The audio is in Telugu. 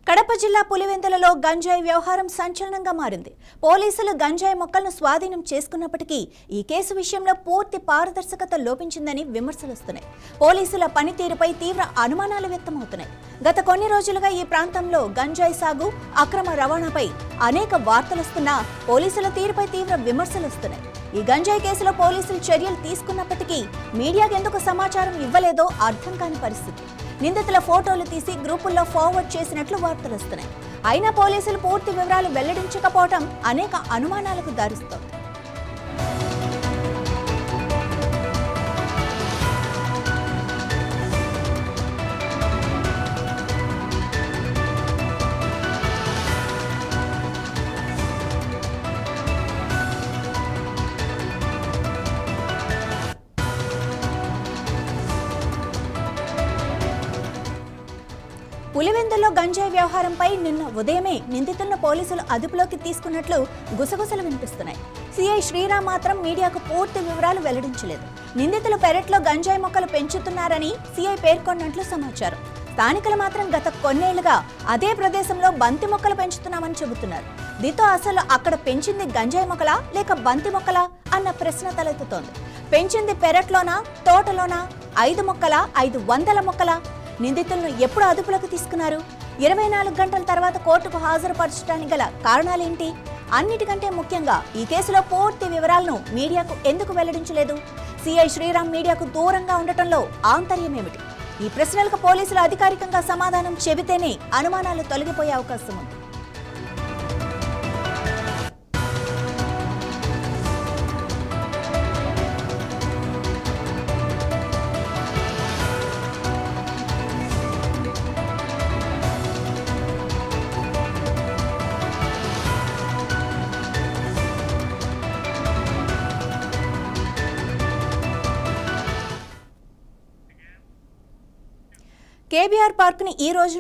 కడప జిల్లా పులివెందులలో గంజాయి వ్యవహారం సంచలనంగా మారింది. పోలీసులు గంజాయి మొక్కలను స్వాధీనం చేసుకున్నప్పటికీ ఈ కేసు విషయంలో పూర్తి పారదర్శకత లోపించిందని విమర్శలు వస్తున్నాయి. పోలీసుల పనితీరుపై తీవ్ర అనుమానాలు వ్యక్తమవుతున్నాయి. గత కొన్ని రోజులుగా ఈ ప్రాంతంలో గంజాయి సాగు, అక్రమ రవాణాపై అనేక వార్తలొస్తున్నా పోలీసుల తీరుపై తీవ్ర విమర్శలు వస్తున్నాయి. ఈ గంజాయి కేసులో పోలీసులు చర్యలు తీసుకున్నప్పటికీ మీడియాకు ఎందుకు సమాచారం ఇవ్వలేదో అర్థం కాని పరిస్థితి. నిందితుల ఫోటోలు తీసి గ్రూపుల్లో ఫార్వర్డ్ చేసినట్లు వార్తలు వస్తున్నాయి. అయినా పోలీసులు పూర్తి వివరాలు వెల్లడించకపోవడం అనేక అనుమానాలకు దారిస్తోంది. పులివెందులో గంజాయి వ్యవహారంపై నిన్న ఉదయమే నిందితులను పోలీసులు అదుపులోకి తీసుకున్నట్లు గుసగుసలు వినిపిస్తున్నాయి. సిఐ శ్రీరామ్ మాత్రం మీడియాకు పూర్తి వివరాలు వెల్లడించలేదు. నిందితులు పెరట్లో గంజాయి మొక్కలు పెంచుతున్నారని సిఐ పేర్కొన్నట్లు సమాచారం. స్థానికులు మాత్రం గత కొన్నేళ్లుగా అదే ప్రదేశంలో బంతి మొక్కలు పెంచుతున్నామని చెబుతున్నారు. దీంతో అసలు అక్కడ పెంచింది గంజాయి మొక్కలా లేక బంతి మొక్కలా అన్న ప్రశ్న తలెత్తుతోంది. పెంచింది పెరట్లోనా, తోటలోనా, 5 మొక్కలా, 500 మొక్కలా? నిందితులను ఎప్పుడు అదుపులోకి తీసుకున్నారు? 24 గంటల తర్వాత కోర్టుకు హాజరుపరచడానికి గల కారణాలేంటి? అన్నిటికంటే ముఖ్యంగా ఈ కేసులో పూర్తి వివరాలను మీడియాకు ఎందుకు వెల్లడించలేదు? సిఐ శ్రీరామ్ మీడియాకు దూరంగా ఉండటంలో ఆంతర్యమేమిటి? ఈ ప్రశ్నలకు పోలీసులు అధికారికంగా సమాధానం చెబితేనే అనుమానాలు తొలగిపోయే అవకాశం ఉంది. కేబీఆర్ పార్క్ ని ఈ రోజు